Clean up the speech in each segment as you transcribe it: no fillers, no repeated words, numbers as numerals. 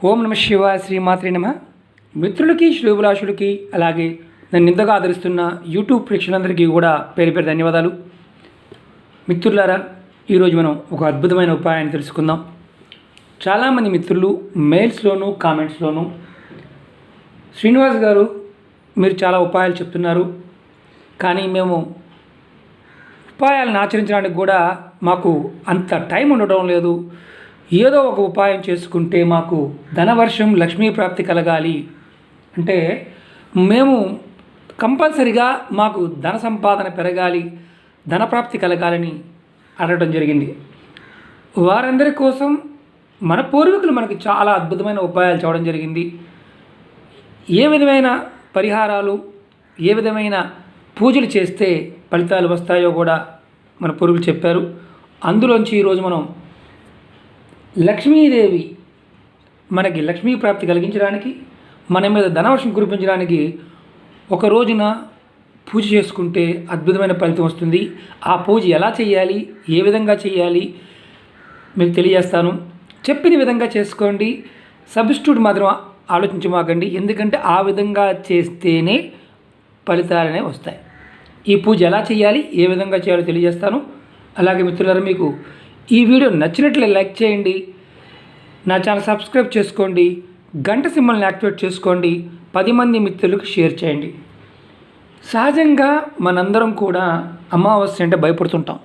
ఓం నమ శివాయ, శ్రీమాత్రే నమ. మిత్రులకి, శ్రేయోభిలాషులకి, అలాగే నన్ను ఇంతగా ఆదరిస్తున్న యూట్యూబ్ ప్రేక్షకులందరికీ కూడా పేరు పేరు ధన్యవాదాలు. మిత్రులారా, ఈరోజు మనం ఒక అద్భుతమైన ఉపాయాన్ని తెలుసుకుందాం. చాలామంది మిత్రులు మెయిల్స్లోనూ కామెంట్స్లోనూ శ్రీనివాస్ గారు మీరు చాలా ఉపాయాలు చెప్తున్నారు, కానీ మేము ఉపాయాలను ఆచరించడానికి కూడా మాకు అంత టైం ఉండడం లేదు, ఏదో ఒక ఉపాయం చేసుకుంటే మాకు ధనవర్షం, లక్ష్మీ ప్రాప్తి కలగాలి అంటే మేము కంపల్సరిగా మాకు ధన సంపాదన పెరగాలి, ధనప్రాప్తి కలగాలని అడగడం జరిగింది. వారందరి కోసం మన పూర్వీకులు మనకి చాలా అద్భుతమైన ఉపాయాలు చేయడం జరిగింది. ఏ విధమైన పరిహారాలు, ఏ విధమైన పూజలు చేస్తే ఫలితాలు వస్తాయో కూడా మన పూర్వీకులు చెప్పారు. అందులోంచి ఈరోజు మనం లక్ష్మీదేవి మనకి లక్ష్మీ ప్రాప్తి కలిగించడానికి, మన మీద ధనవర్షం కురిపించడానికి ఒక రోజున పూజ చేసుకుంటే అద్భుతమైన ఫలితం వస్తుంది. ఆ పూజ ఎలా చేయాలి, ఏ విధంగా చేయాలి మీకు తెలియజేస్తాను. చెప్పిన విధంగా చేసుకోండి, సబ్స్టిట్యూట్ మాత్రం ఆలోచించమాకండి, ఎందుకంటే ఆ విధంగా చేస్తేనే ఫలితాలనే వస్తాయి. ఈ పూజ ఎలా చేయాలి, ఏ విధంగా చేయాలో తెలియజేస్తాను. అలాగే మిత్రులారా, మీకు ఈ వీడియో నచ్చినట్లే లైక్ చేయండి, నా ఛానల్ సబ్స్క్రైబ్ చేసుకోండి, గంట సింబల్ని యాక్టివేట్ చేసుకోండి, 10 మంది మిత్రులకు షేర్ చేయండి. సహజంగా మనందరం కూడా అమావాస్య అంటే భయపడుతుంటాం.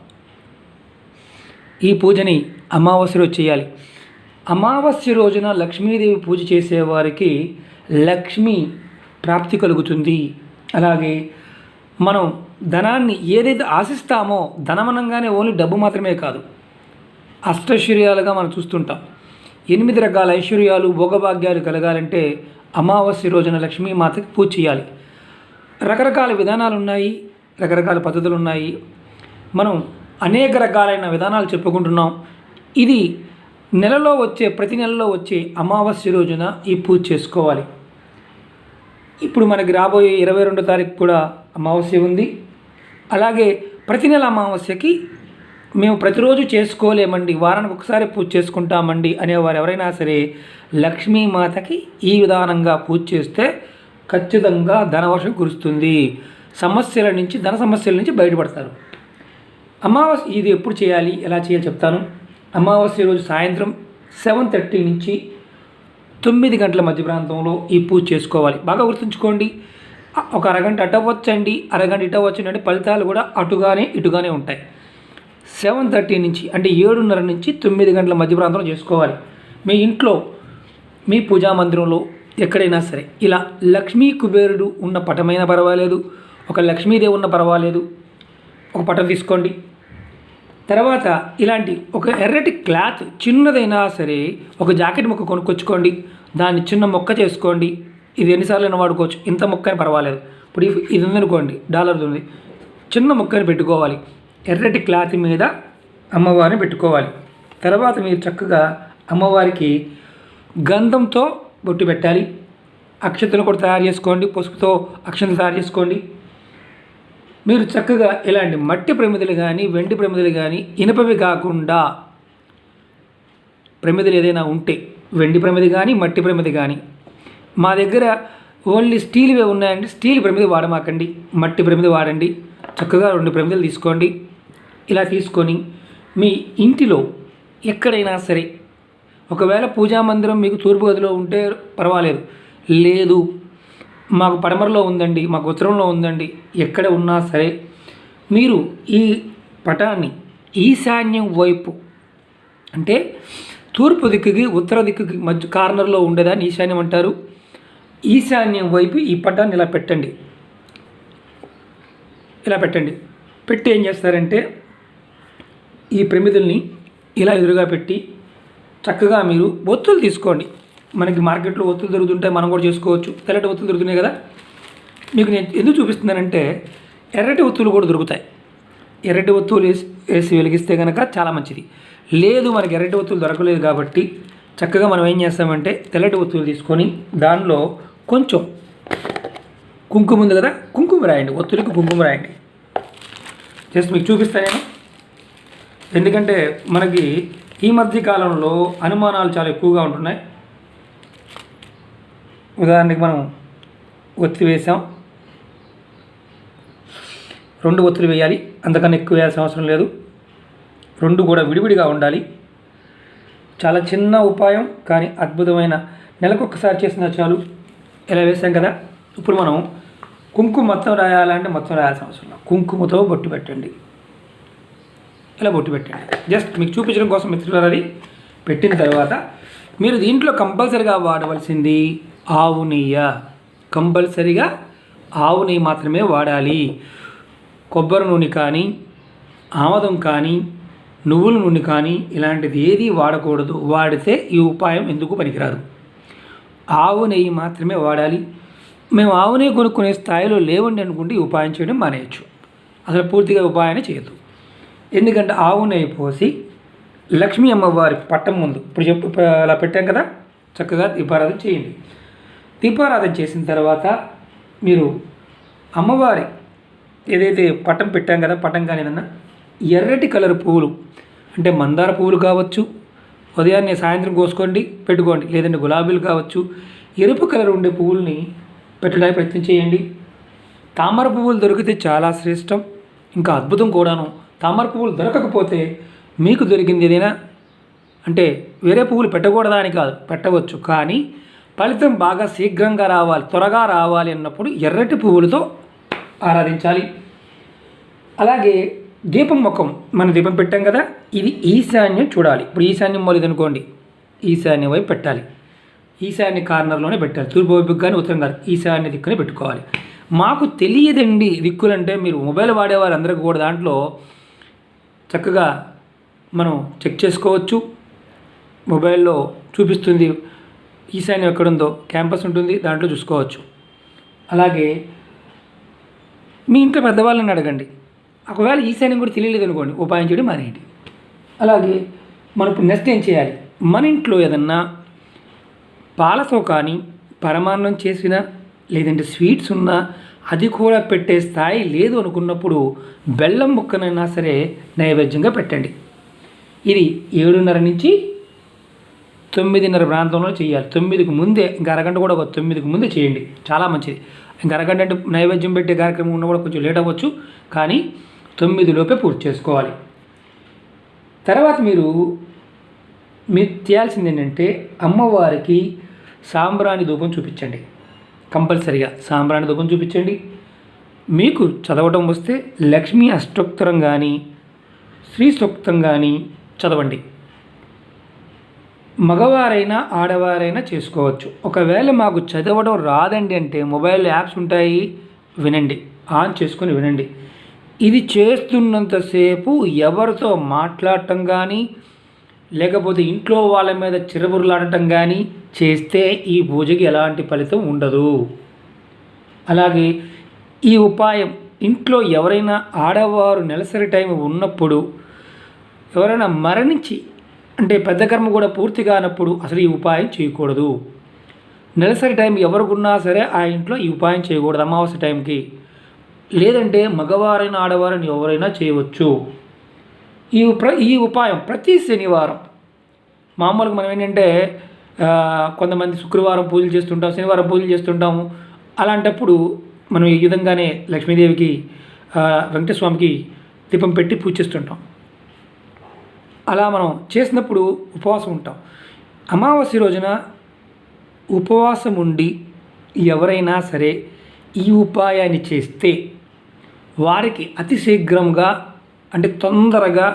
ఈ పూజని అమావాస్య రోజు చేయాలి. అమావాస్య రోజున లక్ష్మీదేవి పూజ చేసేవారికి లక్ష్మీ ప్రాప్తి కలుగుతుంది. అలాగే మనం ధనాన్ని ఏదైతే ఆశిస్తామో, ధనమనంగానే ఓన్లీ డబ్బు మాత్రమే కాదు, అష్టైశ్వర్యాలుగా మనం చూస్తుంటాం. 8 రకాల ఐశ్వర్యాలు, భోగభాగ్యాలు కలగాలంటే అమావాస్య రోజున లక్ష్మీమాతకి పూజ చేయాలి. రకరకాల విధానాలు ఉన్నాయి, రకరకాల పద్ధతులు ఉన్నాయి. మనం అనేక రకాలైన విధానాలు చెప్పుకుంటున్నాం. ఇది ప్రతి నెలలో వచ్చే అమావాస్య రోజున ఈ పూజ చేసుకోవాలి. ఇప్పుడు మనకి రాబోయే 22వ తారీఖు కూడా అమావాస్య ఉంది. అలాగే ప్రతి నెల అమావాస్యకి మేము ప్రతిరోజు చేసుకోలేమండి, వారానికి ఒకసారి పూజ చేసుకుంటామండి అనేవారు ఎవరైనా సరే లక్ష్మీమాతకి ఈ విధానంగా పూజ చేస్తే ఖచ్చితంగా ధనవర్షం కురుస్తుంది. ధన సమస్యల నుంచి బయటపడతారు. అమావాస్య ఇది ఎప్పుడు చేయాలి, ఎలా చేయాలి చెప్తాను. అమావాస్య రోజు సాయంత్రం 7:30 నుంచి 9 గంటల మధ్య ప్రాంతంలో ఈ పూజ చేసుకోవాలి. బాగా గుర్తుంచుకోండి, ఒక అరగంట అటు అవ్వచ్చండి, అరగంట ఇటు అవ్వచ్చండి, అంటే ఫలితాలు కూడా అటుగానే ఇటుగానే ఉంటాయి. 7:30 నుంచి అంటే 7:30 నుంచి 9 గంటల మధ్య ప్రాంతంలో చేసుకోవాలి. మీ ఇంట్లో, మీ పూజా మందిరంలో ఎక్కడైనా సరే ఇలా లక్ష్మీ కుబేరుడు ఉన్న పటమైనా పర్వాలేదు, ఒక లక్ష్మీదేవి ఉన్న పర్వాలేదు, ఒక పటం తీసుకోండి. తర్వాత ఇలాంటి ఒక ఎర్రటి క్లాత్ చిన్నదైనా సరే ఒక జాకెట్ ముక్క కొనుక్కొచ్చుకోండి, దాన్ని చిన్న మొక్క చేసుకోండి. ఇది ఎన్నిసార్లు అయినా వాడుకోవచ్చు, ఇంత మొక్కని పర్వాలేదు. ఇప్పుడు ఇది ఉందనుకోండి, $1 ఉంది, చిన్న మొక్కని పెట్టుకోవాలి. ఎర్రటి క్లాత్ మీద అమ్మవారిని పెట్టుకోవాలి. తర్వాత మీరు చక్కగా అమ్మవారికి గంధంతో బొట్టు పెట్టాలి. అక్షతలు కూడా తయారు చేసుకోండి, పసుపుతో అక్షతలు తయారు చేసుకోండి. మీరు చక్కగా ఇలాంటి మట్టి ప్రమిదలు కానీ, వెండి ప్రమిదలు కానీ, ఇనుపవి కాకుండా ప్రమిదలు ఏదైనా ఉంటే, వెండి ప్రమిది కానీ, మట్టి ప్రమిది కానీ. మా దగ్గర ఓన్లీ స్టీల్వే ఉన్నాయండి, స్టీల్ ప్రమిది వాడమాకండి, మట్టి ప్రమిది వాడండి. చక్కగా 2 ప్రమిదలు తీసుకోండి. ఇలా తీసుకొని మీ ఇంటిలో ఎక్కడైనా సరే, ఒకవేళ పూజా మందిరం మీకు తూర్పు గదిలో ఉంటే పర్వాలేదు, లేదు మాకు పడమరలో ఉందండి, మాకు ఉత్తరంలో ఉందండి, ఎక్కడ ఉన్నా సరే మీరు ఈ పటాన్ని ఈశాన్యం వైపు, అంటే తూర్పు దిక్కుకి ఉత్తర దిక్కుకి మధ్య కార్నర్లో ఉండేదాన్ని ఈశాన్యం అంటారు. ఈశాన్యం వైపు ఈ పటాన్ని ఇలా పెట్టండి. పెట్టి ఏం చేస్తారంటే ఈ ప్రమిదల్ని ఇలా ఎదురుగా పెట్టి చక్కగా మీరు ఒత్తులు తీసుకోండి. మనకి మార్కెట్లో ఒత్తులు దొరుకుతుంటాయి, మనం కూడా చేసుకోవచ్చు. తెల్లటి ఒత్తులు దొరుకుతున్నాయి కదా. మీకు నేను ఎందుకు చూపిస్తున్నానంటే ఎర్రటి ఒత్తులు కూడా దొరుకుతాయి. ఎర్రటి ఒత్తులు వేసి వెలిగిస్తే కనుక చాలా మంచిది. లేదు మనకి ఎర్రటి ఒత్తులు దొరకలేదు కాబట్టి చక్కగా మనం ఏం చేస్తామంటే తెల్లటి ఒత్తులు తీసుకొని దానిలో కొంచెం కుంకుమ ఉంది కదా, కుంకుమ రాయండి, ఒత్తులకి కుంకుమ రాయండి. జస్ట్ మీకు చూపిస్తాను నేను, ఎందుకంటే మనకి ఈ మధ్య కాలంలో అనుమానాలు చాలా ఎక్కువగా ఉంటున్నాయి. ఉదాహరణకి మనం ఒత్తి వేసాం, 2 ఒత్తులు వేయాలి, అంతకన్నా ఎక్కువ వేయాల్సిన అవసరం లేదు. 2 కూడా విడివిడిగా ఉండాలి. చాలా చిన్న ఉపాయం కానీ అద్భుతమైన, నెలకొకసారి చేసినా చాలు. ఇలా వేసాం కదా. ఇప్పుడు మనం కుంకుమ మొత్తం రాయాలంటే మొత్తం రాయాల్సిన అవసరం లేదు. కుంకుమతో బొట్టు పెట్టండి. ఇలా బొట్టు పెట్టండి. జస్ట్ మీకు చూపించడం కోసం మిత్రులారా. అది పెట్టిన తర్వాత మీరు దీంట్లో కంపల్సరిగా వాడవలసింది ఆవు నెయ్యి. కంపల్సరిగా ఆవు నెయ్యి మాత్రమే వాడాలి. కొబ్బరి నూనె కానీ, ఆముదం కానీ, నువ్వుల నూనె కానీ ఇలాంటిది ఏది వాడకూడదు. వాడితే ఈ ఉపాయం ఎందుకు పనికిరాదు. ఆవు నెయ్యి మాత్రమే వాడాలి. మేము ఆవు నెయ్యి కొనుక్కునే స్థాయిలో లేవండి అనుకుంటే ఈ ఉపాయం చేయడం మానేయచ్చు. అసలు పూర్తిగా ఉపాయాన్ని చేయొద్దు. ఎందుకంటే ఆవు నెయ్యి పోసి లక్ష్మీ అమ్మవారి పట్టం ముందు ఇప్పుడు అలా పెట్టాం కదా, చక్కగా దీపారాధన చేయండి. దీపారాధన చేసిన తర్వాత మీరు అమ్మవారి ఏదైతే పట్టం పెట్టాం కదా, పట్టం కానీ ఏదన్నా ఎర్రటి కలర్ పువ్వులు అంటే మందార పువ్వులు కావచ్చు, ఉదయాన్నే సాయంత్రం కోసుకోండి పెట్టుకోండి, లేదంటే గులాబీలు కావచ్చు, ఎరుపు కలర్ ఉండే పువ్వుల్ని పెట్టడానికి ప్రయత్నం చేయండి. తామర పువ్వులు దొరికితే చాలా శ్రేష్టం, ఇంకా అద్భుతం కూడాను. తామర పువ్వులు దొరకకపోతే మీకు దొరికింది ఏదైనా అంటే వేరే పువ్వులు పెట్టకూడదా అని కాదు, పెట్టవచ్చు. కానీ ఫలితం బాగా శీఘ్రంగా రావాలి, త్వరగా రావాలి అన్నప్పుడు ఎర్రటి పువ్వులతో ఆరాధించాలి. అలాగే దీపం ముఖం, మనం దీపం పెట్టాం కదా, ఇది ఈశాన్యం చూడాలి. ఇప్పుడు ఈశాన్యం మొదలు అనుకోండి, ఈశాన్యం వైపు పెట్టాలి. ఈశాన్య కార్నర్లోనే పెట్టాలి. తూర్పు వైపుకి కానీ ఉత్తరం కానీ ఈశాన్య దిక్కునే పెట్టుకోవాలి. మాకు తెలియదండి దిక్కులంటే మీరు మొబైల్ వాడేవారు అందరికీ కూడా దాంట్లో చక్కగా మనం చెక్ చేసుకోవచ్చు. మొబైల్లో చూపిస్తుంది ఈశాన్యం ఎక్కడుందో, క్యాంపస్ ఉంటుంది దాంట్లో చూసుకోవచ్చు. అలాగే మీ ఇంట్లో పెద్దవాళ్ళని అడగండి. ఒకవేళ ఈశాన్యం కూడా తెలియలేదు అనుకోండి, ఉపాయం చేయడం మానేయండి. అలాగే మనం ఇప్పుడు నెక్స్ట్ ఏం చేయాలి, మన ఇంట్లో ఏదన్నా పాలతో కానీ పరమాన్నం చేసినా లేదంటే స్వీట్స్ ఉన్నా అది కూడా పెట్టే స్థాయి లేదు అనుకున్నప్పుడు బెల్లం ముక్కనైనా సరే నైవేద్యంగా పెట్టండి. ఇది 7:30 నుంచి 9:30 ప్రాంతంలో చేయాలి. 9కి ముందే, ఇంకా అరగంట కూడా ఒక 9కి ముందే చేయండి, చాలా మంచిది. ఇంకా అరగంట అంటే నైవేద్యం పెట్టే కార్యక్రమం ఉన్న కూడా కొంచెం లేట్ అవ్వచ్చు, కానీ 9 లోపే పూర్తి చేసుకోవాలి. తర్వాత మీరు చేయాల్సింది ఏంటంటే అమ్మవారికి సాంబ్రాణి ధూపం చూపించండి. కంపల్సరిగా సాంబ్రాణి ధూపం చూపించండి. మీకు చదవటం వస్తే లక్ష్మీ అష్టోత్తరం కానీ శ్రీ సూక్తం కానీ చదవండి. మగవారైనా ఆడవారైనా చేసుకోవచ్చు. ఒకవేళ మాకు చదవడం రాదండి అంటే మొబైల్ యాప్స్ ఉంటాయి, వినండి, ఆన్ చేసుకొని వినండి. ఇది చేస్తున్నంతసేపు ఎవరితో మాట్లాడటం కానీ లేకపోతే ఇంట్లో వాళ్ళ మీద చిరబురులాడటం కానీ చేస్తే ఈ పూజకి ఎలాంటి ఫలితం ఉండదు. అలాగే ఈ ఉపాయం ఇంట్లో ఎవరైనా ఆడవారు నెలసరి టైం ఉన్నప్పుడు, ఎవరైనా మరణించి అంటే పెద్ద కర్మ కూడా పూర్తి కానప్పుడు అసలు ఈ ఉపాయం చేయకూడదు. నెలసరి టైం ఎవరికున్నా సరే ఆ ఇంట్లో ఈ ఉపాయం చేయకూడదు అమావాస్య టైంకి. లేదంటే మగవారైనా ఆడవారైనా ఎవరైనా చేయవచ్చు. ఈ ఉపాయం ప్రతి శనివారం, మామూలుగా మనం ఏంటంటే కొంతమంది శుక్రవారం పూజలు చేస్తుంటాం, శనివారం పూజలు చేస్తుంటాము. అలాంటప్పుడు మనం ఈ విధంగానే లక్ష్మీదేవికి వెంకటస్వామికి దీపం పెట్టి పూజ చేస్తుంటాం. అలా మనం చేసినప్పుడు ఉపవాసం ఉంటాం. అమావాస్య రోజున ఉపవాసం ఉండి ఎవరైనా సరే ఈ ఉపాయాన్ని చేస్తే వారికి అతి శీఘ్రంగా అంటే తొందరగా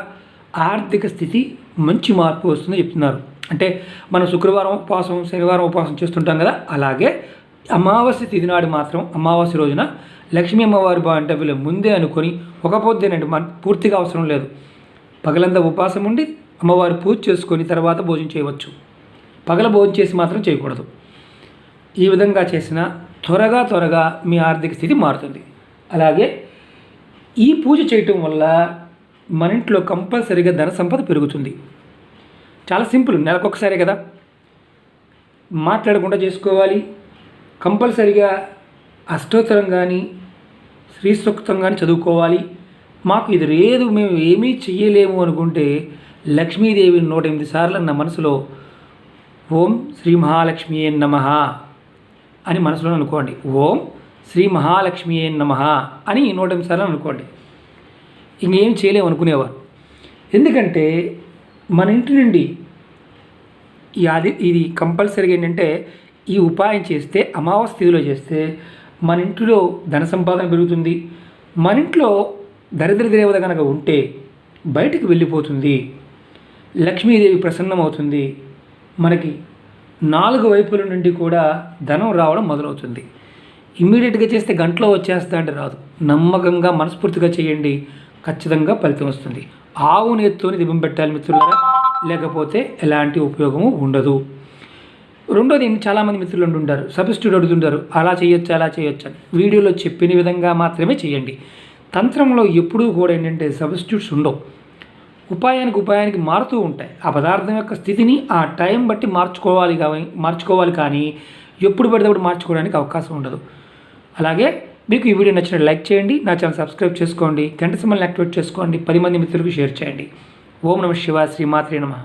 ఆర్థిక స్థితి మంచి మార్పు వస్తుందని చెప్తున్నారు. అంటే మనం శుక్రవారం ఉపవాసం, శనివారం ఉపవాసం చేస్తుంటాం కదా, అలాగే అమావాస్య తిథి నాడు మాత్రం అమావాస్య రోజున లక్ష్మీ అమ్మవారి అంటే వీళ్ళు ముందే అనుకొని ఒక పొద్దునండి పూర్తిగా అవసరం లేదు, పగలంతా ఉపవాసం ఉండి అమ్మవారి పూజ చేసుకొని తర్వాత భోజనం చేయవచ్చు. పగల భోజనం చేసి మాత్రం చేయకూడదు. ఈ విధంగా చేసిన త్వరగా మీ ఆర్థిక స్థితి మారుతుంది. అలాగే ఈ పూజ చేయటం వల్ల మన ఇంట్లో కంపల్సరీగా ధన సంపద పెరుగుతుంది. చాలా సింపుల్, నెలకొకసారి కదా, మాట్లాడకుండా చేసుకోవాలి. కంపల్సరీగా అష్టోత్తరం కానీ శ్రీ సూక్తం కానీ చదువుకోవాలి. మాకు ఇది లేదు, మేము ఏమీ చెయ్యలేము అనుకుంటే లక్ష్మీదేవిని 108 సార్లు నా మనసులో ఓం శ్రీ మహాలక్ష్మీ నమః అని మనసులో అనుకోండి. ఓం శ్రీ మహాలక్ష్మియే నమః అని 108 సార్లు అనుకోండి. ఇంకేం చేయలేము అనుకునేవారు. ఎందుకంటే మన ఇంటి నుండి ఇది కంపల్సరీగా ఏంటంటే ఈ ఉపాయం చేస్తే అమావాస్య తిథిలో చేస్తే మన ఇంట్లో ధన సంపాదన పెరుగుతుంది. మన ఇంట్లో దరిద్ర దేవత కనుక ఉంటే బయటికి వెళ్ళిపోతుంది. లక్ష్మీదేవి ప్రసన్నమవుతుంది. మనకి 4 వైపుల నుండి కూడా ధనం రావడం మొదలవుతుంది. ఇమ్మీడియట్గా చేస్తే గంటలో వచ్చేస్తా అంటే రాదు. నమ్మకంగా మనస్ఫూర్తిగా చేయండి, ఖచ్చితంగా ఫలితం వస్తుంది. ఆవు నేతితోని దీపం పెట్టాలి మిత్రులారా, లేకపోతే ఎలాంటి ఉపయోగము ఉండదు. రెండోది, చాలామంది మిత్రులు అంటుంటారు, సబ్స్టిట్యూట్ అడుగుతుంటారు, అలా చేయొచ్చు అలా చేయొచ్చు అని. వీడియోలో చెప్పిన విధంగా మాత్రమే చేయండి. తంత్రంలో ఎప్పుడూ కూడా ఏంటంటే సబ్స్టిట్యూట్స్ ఉండవు. ఉపాయానికి మారుతూ ఉంటాయి. ఆ పదార్థం యొక్క స్థితిని ఆ టైం బట్టి మార్చుకోవాలి కానీ ఎప్పుడు పడితే అప్పుడు మార్చుకోవడానికి అవకాశం ఉండదు. అలాగే మీకు ఈ వీడియో నచ్చినట్టు లైక్ చేయండి, నా ఛానల్ సబ్స్క్రైబ్ చేసుకోండి, గంట సింబల్ని యాక్టివేట్ చేసుకోండి, 10 మంది మిత్రులకు షేర్ చేయండి. ఓం నమః శివాయ, శ్రీమాత్రే నమః.